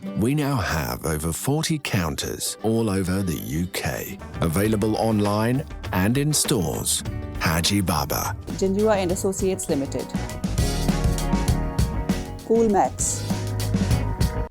We now have over 40 counters all over the UK, available online and in stores. Haji Baba. Jinjua and Associates Limited. Coolmax.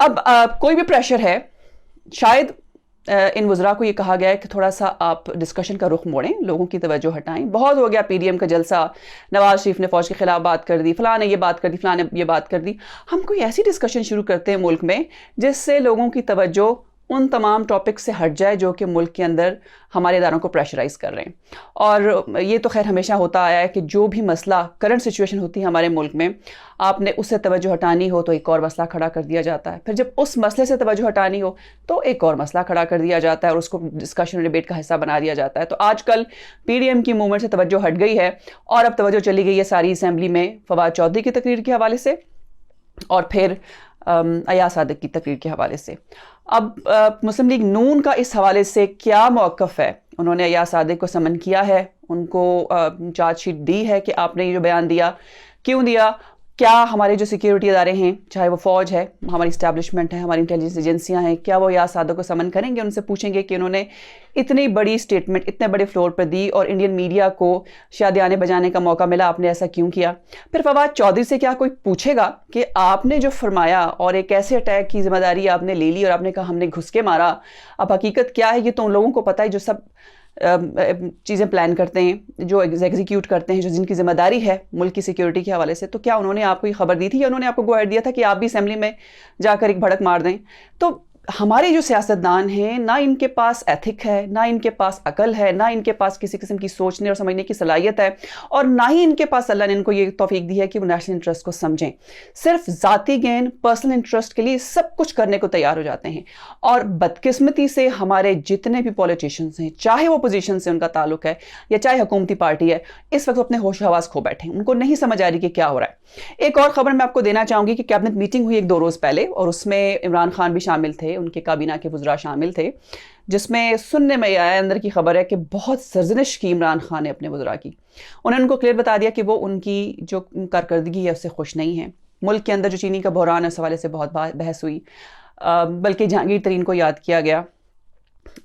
اب کوئی بھی pressure ہے، شاید ان وزراء کو یہ کہا گیا ہے کہ تھوڑا سا آپ ڈسکشن کا رخ موڑیں، لوگوں کی توجہ ہٹائیں، بہت ہو گیا پی ڈی ایم کا جلسہ، نواز شریف نے فوج کے خلاف بات کر دی، فلاں نے یہ بات کر دی، فلاں نے یہ بات کر دی، ہم کوئی ایسی ڈسکشن شروع کرتے ہیں ملک میں جس سے لوگوں کی توجہ ان تمام ٹاپک سے ہٹ جائے جو کہ ملک کے اندر ہمارے اداروں کو پریشرائز کر رہے ہیں. اور یہ تو خیر ہمیشہ ہوتا آیا ہے کہ جو بھی مسئلہ کرنٹ سچویشن ہوتی ہے ہمارے ملک میں، آپ نے اس سے توجہ ہٹانی ہو تو ایک اور مسئلہ کھڑا کر دیا جاتا ہے، پھر جب اس مسئلے سے توجہ ہٹانی ہو تو ایک اور مسئلہ کھڑا کر دیا جاتا ہے اور اس کو ڈسکشن ڈیبیٹ کا حصہ بنا دیا جاتا ہے. تو آج کل پی ڈی ایم کی موومنٹ سے توجہ ہٹ گئی ہے اور اب توجہ چلی گئی ہے ساری اسمبلی میں فواد چودھری کی تقریر کے حوالے سے اور پھر ایاز صادق کی تقریر کے حوالے سے. اب مسلم لیگ نون کا اس حوالے سے کیا موقف ہے؟ انہوں نے ایاز صادق کو سمن کیا ہے، ان کو چارج شیٹ دی ہے کہ آپ نے یہ جو بیان دیا کیوں دیا، کیا ہمارے جو سیکیورٹی ادارے ہیں، چاہے وہ فوج ہے، ہماری اسٹیبلشمنٹ ہے، ہماری انٹیلیجنس ایجنسیاں ہیں، کیا وہ ایاز صادق کو سمن کریں گے، ان سے پوچھیں گے کہ انہوں نے اتنی بڑی سٹیٹمنٹ اتنے بڑے فلور پر دی اور انڈین میڈیا کو شادیانے بجانے کا موقع ملا، آپ نے ایسا کیوں کیا؟ پھر فواد چودھری سے کیا کوئی پوچھے گا کہ آپ نے جو فرمایا اور ایک ایسے اٹیک کی ذمہ داری آپ نے لے لی اور آپ نے کہا ہم نے گھس کے مارا، اب حقیقت کیا ہے یہ تو ان لوگوں کو پتہ ہے جو سب چیزیں پلان کرتے ہیں، جو ایگزیکیوٹ کرتے ہیں، جو جن کی ذمہ داری ہے ملک کی سیکیورٹی کے حوالے سے. تو کیا انہوں نے آپ کو یہ خبر دی تھی یا انہوں نے آپ کو گو اہیڈ دیا تھا کہ آپ بھی اسمبلی میں جا کر ایک بھڑک مار دیں؟ تو ہمارے جو سیاستدان ہیں، نہ ان کے پاس ایتھک ہے، نہ ان کے پاس عقل ہے، نہ ان کے پاس کسی قسم کی سوچنے اور سمجھنے کی صلاحیت ہے، اور نہ ہی ان کے پاس اللہ نے ان کو یہ توفیق دی ہے کہ وہ نیشنل انٹرسٹ کو سمجھیں. صرف ذاتی گین، پرسنل انٹرسٹ کے لیے سب کچھ کرنے کو تیار ہو جاتے ہیں. اور بدقسمتی سے ہمارے جتنے بھی پولیٹیشنز ہیں، چاہے وہ اپوزیشن سے ان کا تعلق ہے یا چاہے حکومتی پارٹی ہے، اس وقت اپنے ہوش و حواس کھو بیٹھے ہیں، ان کو نہیں سمجھ آ رہی کہ کیا ہو رہا ہے. ایک اور خبر میں آپ کو دینا چاہوں گی کہ کیبنٹ میٹنگ ہوئی 1-2 روز پہلے اور اس میں عمران خان بھی شامل تھے، ان کے کابینہ کے وزراء شامل تھے، جس میں سننے میں آیا اندر کی خبر ہے کہ بہت سرزنش کی عمران خان نے اپنے وزراء کی. انہوں نے ان کو کلیئر بتا دیا کہ وہ ان کی جو کارکردگی ہے اس سے خوش نہیں ہیں. ملک کے اندر جو چینی کا بحران ہے اس حوالے سے بہت بحث ہوئی، بلکہ جہانگیر ترین کو یاد کیا گیا،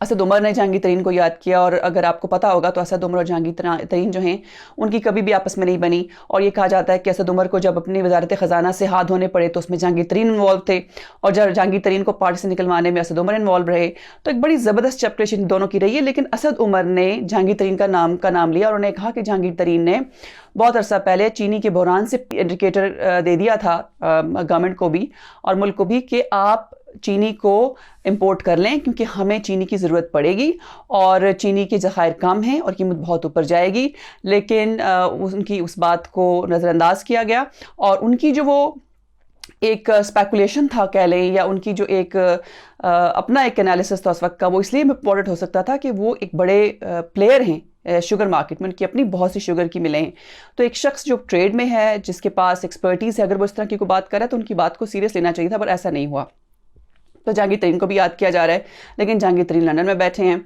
اسد عمر نے جہانگیر ترین کو یاد کیا. اور اگر آپ کو پتہ ہوگا تو اسد عمر اور جہانگیر ترین جو ہیں ان کی کبھی بھی آپس میں نہیں بنی، اور یہ کہا جاتا ہے کہ اسد عمر کو جب اپنی وزارت خزانہ سے ہاتھ دھونے پڑے تو اس میں جہانگیر ترین انوالو تھے، اور جب جہانگیر ترین کو پارٹی سے نکلوانے میں اسد عمر انوالو رہے. تو ایک بڑی زبردست چپکلیشن دونوں کی رہی ہے. لیکن اسد عمر نے جہانگیر ترین کا نام لیا اور انہوں نے کہا کہ جہانگیر ترین نے بہت عرصہ پہلے چینی کے بحران سے انڈیکیٹر دے دیا تھا گورنمنٹ کو بھی اور ملک کو بھی کہ آپ چینی کو امپورٹ کر لیں کیونکہ ہمیں چینی کی ضرورت پڑے گی اور چینی کے ذخائر کم ہیں اور قیمت بہت اوپر جائے گی. لیکن ان کی اس بات کو نظر انداز کیا گیا اور ان کی جو وہ ایک اسپیکولیشن تھا کہہ لیں یا ان کی جو ایک اپنا ایک انالیسس تھا اس وقت کا، وہ اس لیے امپورٹنٹ ہو سکتا تھا کہ وہ ایک بڑے پلیئر ہیں شوگر مارکیٹ میں، ان کی اپنی بہت سی شوگر کی ملیں ہیں. تو ایک شخص جو ٹریڈ میں ہے، جس کے پاس ایکسپرٹیز ہے، اگر وہ اس طرح کی کوئی بات کرے تو ان کی بات کو سیریس لینا چاہیے تھا، پر ایسا نہیں ہوا. تو جہانگیر ترین کو بھی یاد کیا جا رہا ہے، لیکن جہانگیر ترین لندن میں بیٹھے ہیں.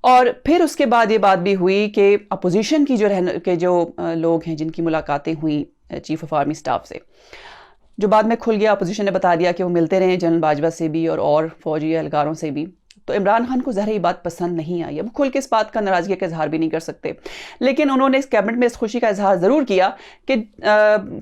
اور پھر اس کے بعد یہ بات بھی ہوئی کہ اپوزیشن کی جو لوگ ہیں جن کی ملاقاتیں ہوئیں چیف آف آرمی سٹاف سے، جو بعد میں کھل گیا، اپوزیشن نے بتا دیا کہ وہ ملتے رہے جنرل باجوہ سے بھی اور فوجی اہلکاروں سے بھی. تو عمران خان کو ظاہر یہ بات پسند نہیں آئی. اب کھل کے اس بات کا ناراضگی کا اظہار بھی نہیں کر سکتے، لیکن انہوں نے اس کیبنٹ میں اس خوشی کا اظہار ضرور کیا کہ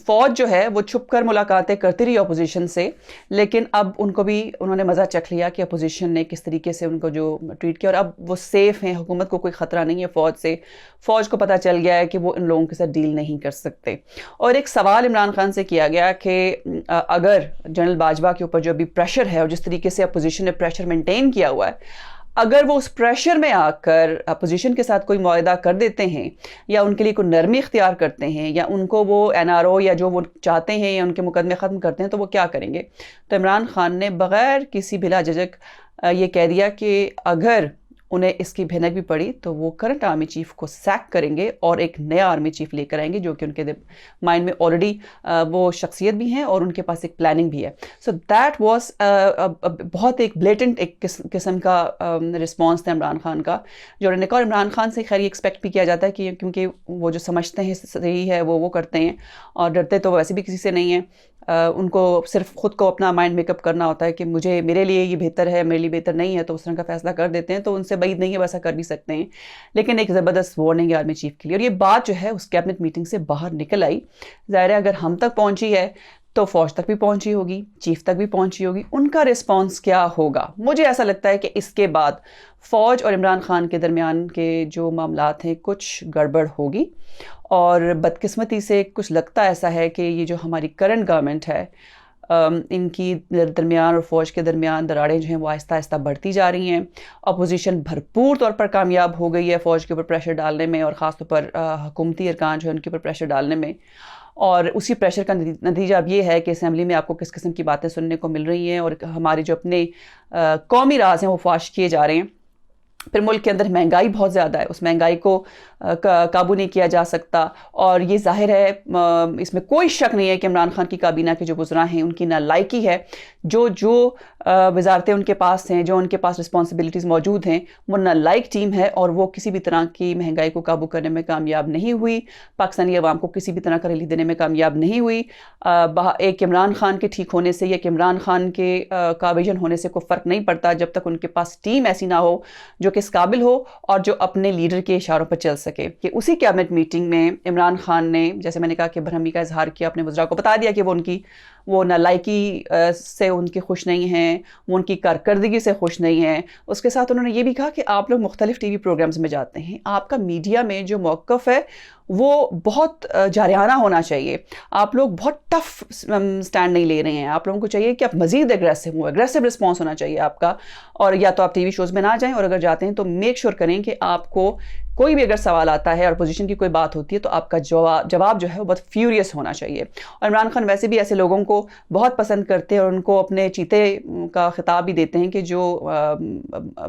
فوج جو ہے وہ چھپ کر ملاقاتیں کرتی رہی اپوزیشن سے، لیکن اب ان کو بھی انہوں نے مزہ چکھ لیا کہ اپوزیشن نے کس طریقے سے ان کو جو ٹریٹ کیا، اور اب وہ سیف ہیں، حکومت کو کوئی خطرہ نہیں ہے فوج سے. فوج کو پتہ چل گیا ہے کہ وہ ان لوگوں کے ساتھ ڈیل نہیں کر سکتے. اور ایک سوال عمران خان سے کیا گیا کہ اگر جنرل باجوہ کے اوپر جو ابھی پریشر ہے اور جس طریقے سے اپوزیشن نے پریشر مینٹین کیا ہوا ہے، اگر وہ اس پریشر میں آ کر اپوزیشن کے ساتھ کوئی معاہدہ کر دیتے ہیں یا ان کے لیے کوئی نرمی اختیار کرتے ہیں یا ان کو وہ NRO یا جو وہ چاہتے ہیں یا ان کے مقدمے ختم کرتے ہیں تو وہ کیا کریں گے؟ تو عمران خان نے بغیر کسی بلا جھجک یہ کہہ دیا کہ اگر انہیں اس کی بھنک بھی پڑی تو وہ کرنٹ آرمی چیف کو سیک کریں گے اور ایک نیا آرمی چیف لے کر آئیں گے جو کہ ان کے مائنڈ میں آلریڈی وہ شخصیت بھی ہیں اور ان کے پاس ایک پلاننگ بھی ہے. سو دیٹ واز بہت ایک بلیٹنٹ ایک قسم کا رسپانس تھا عمران خان کا جو انہوں نے کہا. اور عمران خان سے خیر یہ ایکسپیکٹ بھی کیا جاتا ہے کہ کیونکہ وہ جو سمجھتے ہیں صحیح ہے وہ کرتے ہیں اور ڈرتے تو ویسے بھی کسی سے نہیں ہیں. ان کو صرف خود کو اپنا مائنڈ میک اپ کرنا ہوتا ہے کہ میرے لیے یہ بہتر ہے، میرے لیے بہتر نہیں ہے، تو اس طرح کا فیصلہ کر دیتے ہیں. تو ان سے بعید نہیں ہے، ویسا کر بھی سکتے ہیں، لیکن ایک زبردست وارننگ ہے آرمی چیف کے لیے. اور یہ بات جو ہے اس کیبنٹ میٹنگ سے باہر نکل آئی. ظاہر ہے اگر ہم تک پہنچی ہے تو فوج تک بھی پہنچی ہوگی, چیف تک بھی پہنچی ہوگی. ان کا رسپانس کیا ہوگا؟ مجھے ایسا لگتا ہے کہ اس کے بعد فوج اور عمران خان کے درمیان کے جو معاملات ہیں کچھ گڑبڑ ہوگی, اور بدقسمتی سے کچھ لگتا ایسا ہے کہ یہ جو ہماری کرنٹ گورنمنٹ ہے ان کی درمیان اور فوج کے درمیان دراڑیں جو ہیں وہ آہستہ آہستہ بڑھتی جا رہی ہیں. اپوزیشن بھرپور طور پر کامیاب ہو گئی ہے فوج کے اوپر پریشر ڈالنے میں, اور خاص طور پر حکومتی ارکان جو ہے ان کے اوپر پریشر ڈالنے میں. اور اسی پریشر کا نتیجہ اب یہ ہے کہ اسمبلی میں آپ کو کس قسم کی باتیں سننے کو مل رہی ہیں, اور ہمارے جو اپنے قومی راز ہیں وہ فاش کیے جا رہے ہیں. پھر ملک کے اندر مہنگائی بہت زیادہ ہے, اس مہنگائی کو قابو نہیں کیا جا سکتا, اور یہ ظاہر ہے اس میں کوئی شک نہیں ہے کہ عمران خان کی کابینہ کے جو وزراء ہیں ان کی نالائکی ہے. جو وزارتیں ان کے پاس ہیں, جو ان کے پاس رسپانسبلٹیز موجود ہیں, وہ نالائق ٹیم ہے, اور وہ کسی بھی طرح کی مہنگائی کو قابو کرنے میں کامیاب نہیں ہوئی, پاکستانی عوام کو کسی بھی طرح کا ریلیف دینے میں کامیاب نہیں ہوئی. ایک عمران خان کے ٹھیک ہونے سے یا کہ عمران خان کے کابیجن ہونے سے کوئی فرق نہیں پڑتا جب تک ان کے پاس ٹیم ایسی نہ ہو جو کہ اس قابل ہو اور جو اپنے لیڈر کے اشاروں پر چل سکے. کہ اسی کیبنٹ میٹنگ میں عمران خان نے, جیسے میں نے کہا کہ برہمی کا اظہار کیا, اپنے وزراء کو بتا دیا کہ وہ نالائکی سے ان کے خوش نہیں ہیں, وہ ان کی کارکردگی سے خوش نہیں ہیں. اس کے ساتھ انہوں نے یہ بھی کہا کہ آپ لوگ مختلف ٹی وی پروگرامز میں جاتے ہیں, آپ کا میڈیا میں جو موقف ہے وہ بہت جارحانہ ہونا چاہیے, آپ لوگ بہت ٹف سٹینڈ نہیں لے رہے ہیں, آپ لوگوں کو چاہیے کہ آپ مزید ایگریسو رسپانس ہونا چاہیے آپ کا. اور یا تو آپ ٹی وی شوز میں نہ جائیں, اور اگر جاتے ہیں تو میک شور کریں کہ آپ کو کوئی بھی اگر سوال آتا ہے اور اپوزیشن کی کوئی بات ہوتی ہے تو آپ کا جواب جو ہے وہ بہت فیوریس ہونا چاہیے. اور عمران خان ویسے بھی ایسے لوگوں کو بہت پسند کرتے ہیں, اور ان کو اپنے چیتے کا خطاب بھی دیتے ہیں کہ جو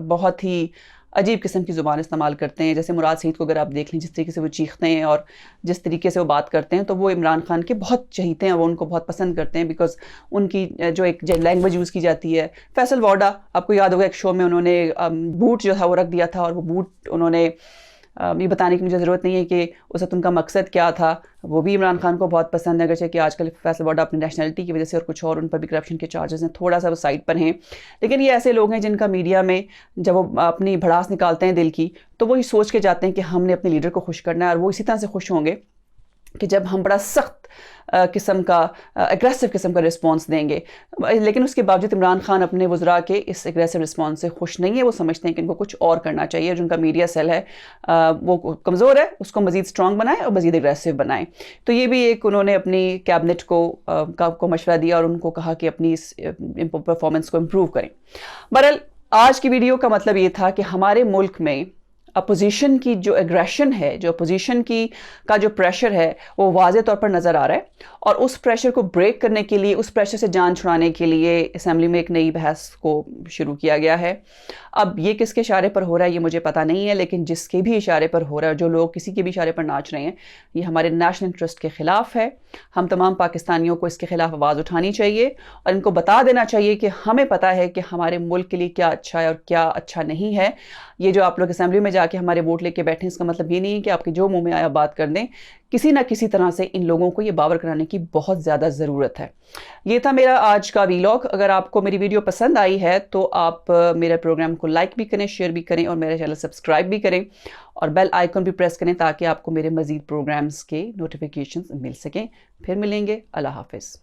بہت ہی عجیب قسم کی زبان استعمال کرتے ہیں. جیسے مراد سعید کو اگر آپ دیکھ لیں, جس طریقے سے وہ چیختے ہیں اور جس طریقے سے وہ بات کرتے ہیں, تو وہ عمران خان کے بہت چہیتے ہیں, وہ ان کو بہت پسند کرتے ہیں, بیکاز ان کی جو ایک لینگویج یوز کی جاتی ہے. فیصل وارڈا, آپ کو یاد ہوگا ایک شو میں انہوں نے بوٹ جو تھا وہ رکھ دیا تھا, اور وہ بوٹ انہوں نے, یہ بتانے کی مجھے ضرورت نہیں ہے کہ اس وقت ان کا مقصد کیا تھا, وہ بھی عمران خان کو بہت پسند ہے, اگرچہ کہ آج کل فیصل وارڈا اپنی نیشنلٹی کی وجہ سے اور کچھ اور ان پر بھی کرپشن کے چارجز ہیں, تھوڑا سا وہ سائڈ پر ہیں. لیکن یہ ایسے لوگ ہیں جن کا میڈیا میں جب وہ اپنی بھڑاس نکالتے ہیں دل کی, تو وہ یہ سوچ کے جاتے ہیں کہ ہم نے اپنے لیڈر کو خوش کرنا ہے, اور وہ اسی طرح سے خوش ہوں گے کہ جب ہم بڑا سخت قسم کا اگریسو قسم کا رسپانس دیں گے. لیکن اس کے باوجود عمران خان اپنے وزراء کے اس اگریسو رسپانس سے خوش نہیں ہے. وہ سمجھتے ہیں کہ ان کو کچھ اور کرنا چاہیے, جو ان کا میڈیا سیل ہے وہ کمزور ہے, اس کو مزید اسٹرانگ بنائیں اور مزید اگریسو بنائیں. تو یہ بھی ایک انہوں نے اپنی کیبنٹ کو مشورہ دیا, اور ان کو کہا کہ اپنی اس پرفارمنس کو امپروو کریں. بہرحال آج کی ویڈیو کا مطلب یہ تھا کہ ہمارے ملک میں اپوزیشن کی جو ایگریشن ہے, جو اپوزیشن کا جو پریشر ہے, وہ واضح طور پر نظر آ رہا ہے, اور اس پریشر کو بریک کرنے کے لیے, اس پریشر سے جان چھڑانے کے لیے اسمبلی میں ایک نئی بحث کو شروع کیا گیا ہے. اب یہ کس کے اشارے پر ہو رہا ہے یہ مجھے پتہ نہیں ہے, لیکن جس کے بھی اشارے پر ہو رہا ہے, جو لوگ کسی کے بھی اشارے پر ناچ رہے ہیں, یہ ہمارے نیشنل انٹرسٹ کے خلاف ہے. ہم تمام پاکستانیوں کو اس کے خلاف آواز اٹھانی چاہیے, اور ان کو بتا دینا چاہیے کہ ہمیں پتہ ہے کہ ہمارے ملک کے لیے کیا اچھا ہے اور کیا اچھا نہیں ہے. یہ جو آپ لوگ اسمبلی میں جا کے ہمارے ووٹ لے کے بیٹھیں, اس کا مطلب یہ نہیں ہے کہ آپ کے جو منہ میں آیا بات کر دیں. کسی نہ کسی طرح سے ان لوگوں کو یہ باور کرانے کی بہت زیادہ ضرورت ہے. یہ تھا میرا آج کا ویلاگ. اگر آپ کو میری ویڈیو پسند آئی ہے تو آپ میرے پروگرام کو لائک بھی کریں, شیئر بھی کریں, اور میرے چینل سبسکرائب بھی کریں, اور بیل آئیکن بھی پریس کریں تاکہ آپ کو میرے مزید پروگرامز کے نوٹیفیکیشنز مل سکیں. پھر ملیں گے. اللہ حافظ.